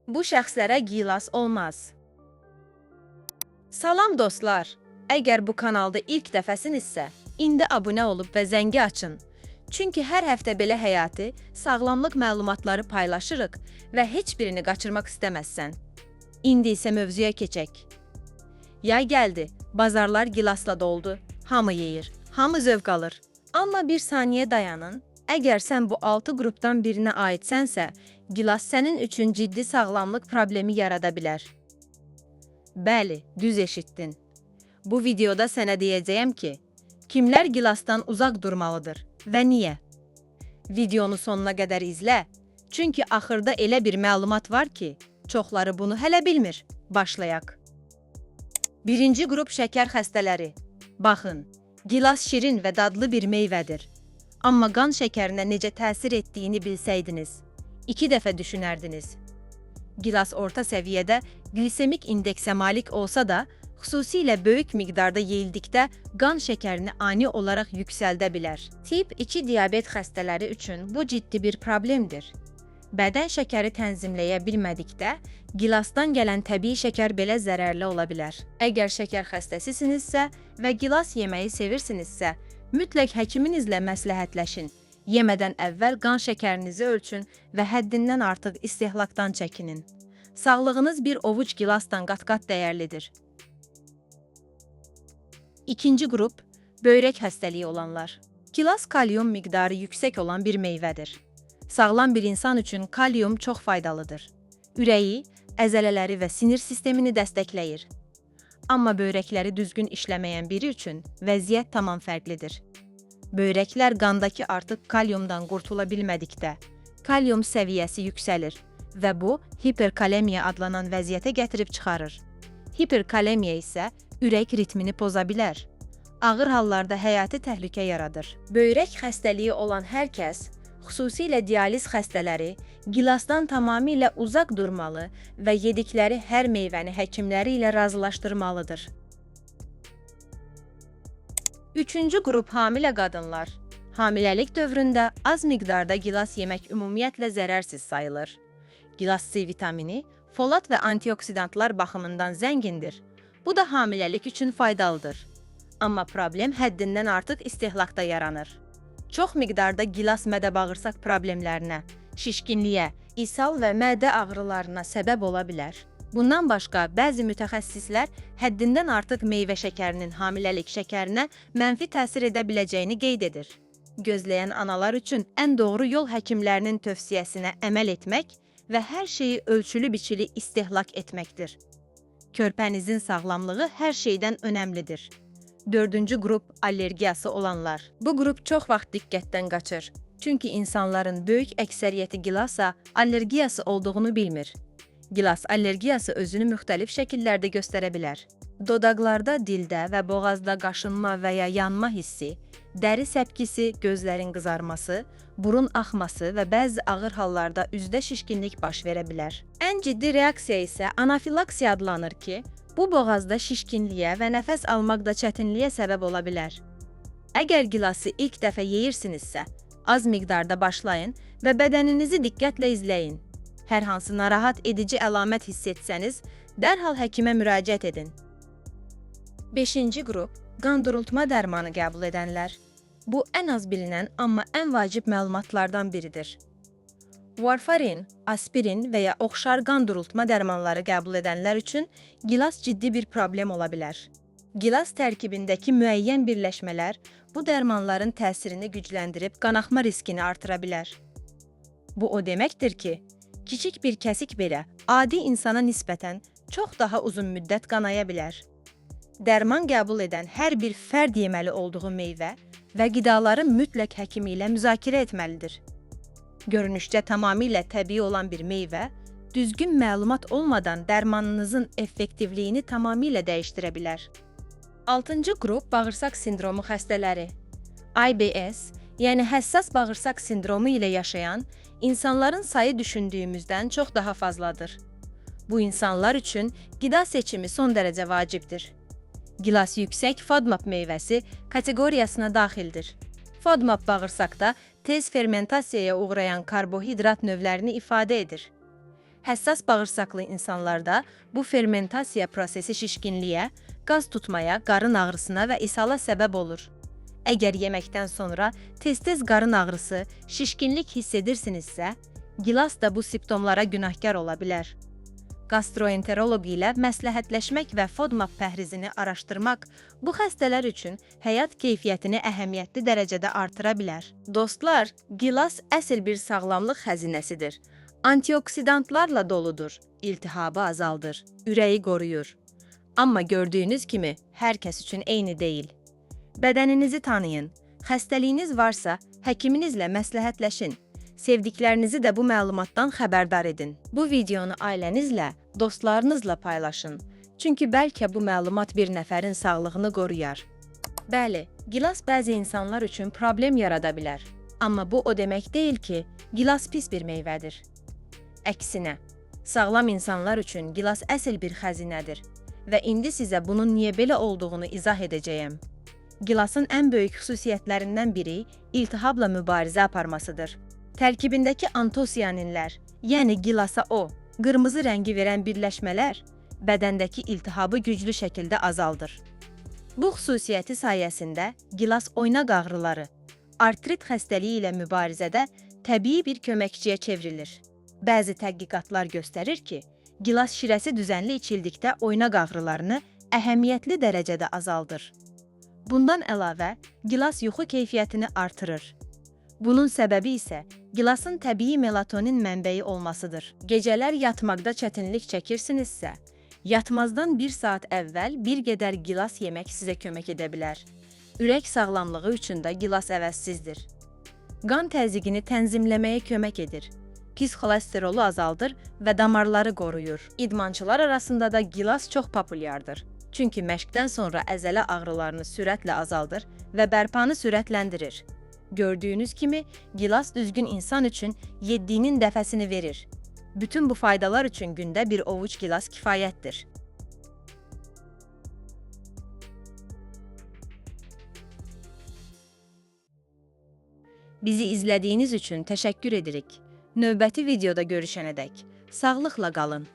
Bu şəxslərə gilas olmaz. Salam dostlar. Əgər bu kanalda ilk dəfəsinizsə, indi abunə olub və zəngi açın. Çünki hər həftə belə həyati, sağlamlıq məlumatları paylaşırıq və heç birini qaçırmaq istəməzsən. İndi isə mövzuya keçək. Yay gəldi, bazarlar gilasla doldu. Hamı yeyir, hamı zövq alır. Amma bir saniyə dayanın. Əgər sən bu 6 qrupdan birinə aidsənsə, gilas sənin üçün ciddi sağlamlıq problemi yarada bilər. Bəli, düz eşitdin. Bu videoda sənə deyəcəyəm ki, kimlər gilasdan uzaq durmalıdır və niyə? Videonu sonuna qədər izlə, çünki axırda elə bir məlumat var ki, çoxları bunu hələ bilmir. Başlayaq. Birinci qrup şəkər xəstələri. Baxın, gilas şirin və dadlı bir meyvədir. Amma qan şəkərinə necə təsir etdiyini bilsəydiniz, 2 dəfə düşünərdiniz. Gilas orta səviyyədə glisemik indeksə malik olsa da, xüsusilə böyük miqdarda yeyildikdə qan şəkərini ani olaraq yüksəldə bilər. Tip 2 diabet xəstələri üçün bu ciddi bir problemdir. Bədən şəkəri tənzimləyə bilmədikdə, gilasdan gələn təbii şəkər belə zərərli ola bilər. Əgər şəkər xəstəsisinizsə və gilas yeməyi sevirsinizsə, mütləq həkiminizlə məsləhətləşin. Yemədən əvvəl qan şəkərinizi ölçün və həddindən artıq istehlakdan çəkinin. Sağlığınız bir ovuc gilasdan qat-qat dəyərlidir. İkinci qrup, böyrək xəstəliyi olanlar. Gilas kalium miqdarı yüksək olan bir meyvədir. Sağlam bir insan üçün kalium çox faydalıdır. Ürəyi, əzələləri və sinir sistemini dəstəkləyir. Amma böyrəkləri düzgün işləməyən biri üçün vəziyyət tamam fərqlidir. Böyrəklər qandakı artıq kaliumdan qurtula bilmədikdə, kalium səviyyəsi yüksəlir və bu, hiperkalemiya adlanan vəziyyətə gətirib çıxarır. Hiperkalemiya isə ürək ritmini poza bilər. Ağır hallarda həyati təhlükə yaradır. Böyrək xəstəliyi olan hər kəs, xüsusilə dializ xəstələri, gilasdan tamamilə uzaq durmalı və yedikləri hər meyvəni həkimləri ilə razılaşdırmalıdır. Üçüncü qrup hamilə qadınlar. Hamiləlik dövründə az miqdarda gilas yemək ümumiyyətlə zərərsiz sayılır. Gilas C vitamini, folat və antioksidantlar baxımından zəngindir. Bu da hamiləlik üçün faydalıdır. Amma problem həddindən artıq istehlakda yaranır. Çox miqdarda gilas mədə-bağırsaq problemlərinə, şişkinliyə, ishal və mədə ağrılarına səbəb ola bilər. Bundan başqa, bəzi mütəxəssislər həddindən artıq meyvə şəkərinin hamiləlik şəkərinə mənfi təsir edə biləcəyini qeyd edir. Gözləyən analar üçün ən doğru yol həkimlərinin tövsiyəsinə əməl etmək və hər şeyi ölçülü-biçili istehlak etməkdir. Körpənizin sağlamlığı hər şeydən önəmlidir. Dördüncü qrup allergiyası olanlar. Bu qrup çox vaxt diqqətdən qaçır. Çünki insanların böyük əksəriyyəti gilasa allergiyası olduğunu bilmir. Gilas allergiyası özünü müxtəlif şəkillərdə göstərə bilər. Dodaqlarda, dildə və boğazda qaşınma və ya yanma hissi, dəri səpkisi, gözlərin qızarması, burun axması və bəzi ağır hallarda üzdə şişkinlik baş verə bilər. Ən ciddi reaksiya isə anafilaksiya adlanır ki, bu boğazda şişkinliyə və nəfəs almaqda çətinliyə səbəb ola bilər. Əgər gilası ilk dəfə yeyirsinizsə, az miqdarda başlayın və bədəninizi diqqətlə izləyin. Hər hansı narahat edici əlamət hiss etsəniz, dərhal həkimə müraciət edin. 5-ci qrup, qan durultma dərmanı qəbul edənlər. Bu ən az bilinən, amma ən vacib məlumatlardan biridir. Warfarin, aspirin və ya oxşar qan durultma dərmanları qəbul edənlər üçün gilas ciddi bir problem ola bilər. Gilas tərkibindəki müəyyən birləşmələr bu dərmanların təsirini gücləndirib qanaxma riskini artıra bilər. Bu o deməkdir ki, kiçik bir kəsik belə adi insana nisbətən çox daha uzun müddət qanaya bilər. Dərman qəbul edən hər bir fərd yeməli olduğu meyvə və qidaları mütləq həkimi ilə müzakirə etməlidir. Görünüşcə tamamilə təbii olan bir meyvə, düzgün məlumat olmadan dərmanınızın effektivliyini tamamilə dəyişdirə bilər. 6-cı qrup bağırsaq sindromu xəstələri. IBS, yəni həssas bağırsaq sindromu ilə yaşayan insanların sayı düşündüyümüzdən çox daha fazladır. Bu insanlar üçün qida seçimi son dərəcə vacibdir. Gilas yüksək FODMAP meyvəsi kateqoriyasına daxildir. FODMAP bağırsaqda tez fermentasiyaya uğrayan karbohidrat növlərini ifadə edir. Həssas bağırsaqlı insanlarda bu fermentasiya prosesi şişkinliyə, qaz tutmaya, qarın ağrısına və ishala səbəb olur. Əgər yeməkdən sonra tez-tez qarın ağrısı, şişkinlik hiss edirsinizsə, gilas da bu simptomlara günahkar ola bilər. Gastroenteroloq ilə məsləhətləşmək və FODMAP pəhrizini araşdırmaq bu xəstələr üçün həyat keyfiyyətini əhəmiyyətli dərəcədə artıra bilər. Dostlar, gilas əsl bir sağlamlıq xəzinəsidir. Antioksidantlarla doludur, iltihabı azaldır, ürəyi qoruyur. Amma gördüyünüz kimi hər kəs üçün eyni deyil. Bədəninizi tanıyın. Xəstəliyiniz varsa, həkiminizlə məsləhətləşin. Sevdiklərinizi də bu məlumatdan xəbərdar edin. Bu videonu ailənizlə, dostlarınızla paylaşın. Çünki bəlkə bu məlumat bir nəfərin sağlığını qoruyar. Bəli, gilas bəzi insanlar üçün problem yarada bilər. Amma bu o demək deyil ki, gilas pis bir meyvədir. Əksinə, sağlam insanlar üçün gilas əsl bir xəzinədir. Və indi sizə bunun niyə belə olduğunu izah edəcəyəm. Gilasın ən böyük xüsusiyyətlərindən biri iltihabla mübarizə aparmasıdır. Tərkibindəki antosianinlər, yəni gilasa O, qırmızı rəngi verən birləşmələr, bədəndəki iltihabı güclü şəkildə azaldır. Bu xüsusiyyəti sayəsində gilas oynaq ağrıları, artrit xəstəliyi ilə mübarizədə təbii bir köməkçiyə çevrilir. Bəzi tədqiqatlar göstərir ki, gilas şirəsi düzənli içildikdə oynaq ağrılarını əhəmiyyətli dərəcədə azaldır. Bundan əlavə, gilas yuxu keyfiyyətini artırır. Bunun səbəbi isə gilasın təbii melatonin mənbəyi olmasıdır. Gecələr yatmaqda çətinlik çəkirsinizsə, yatmazdan 1 saat əvvəl bir qədər gilas yemək sizə kömək edə bilər. Ürək sağlamlığı üçün də gilas əvəzsizdir. Qan təzyiqini tənzimləməyə kömək edir. Pis xolesterolu azaldır və damarları qoruyur. İdmançılar arasında da gilas çox populyardır. Çünki məşqdən sonra əzələ ağrılarını sürətlə azaldır və bərpanı sürətləndirir. Gördüyünüz kimi, gilas düzgün insan üçün yediyinin dəfəsini verir. Bütün bu faydalar üçün gündə bir ovuc gilas kifayətdir. Bizi izlədiyiniz üçün təşəkkür edirik. Növbəti videoda görüşənədək sağlıqla qalın.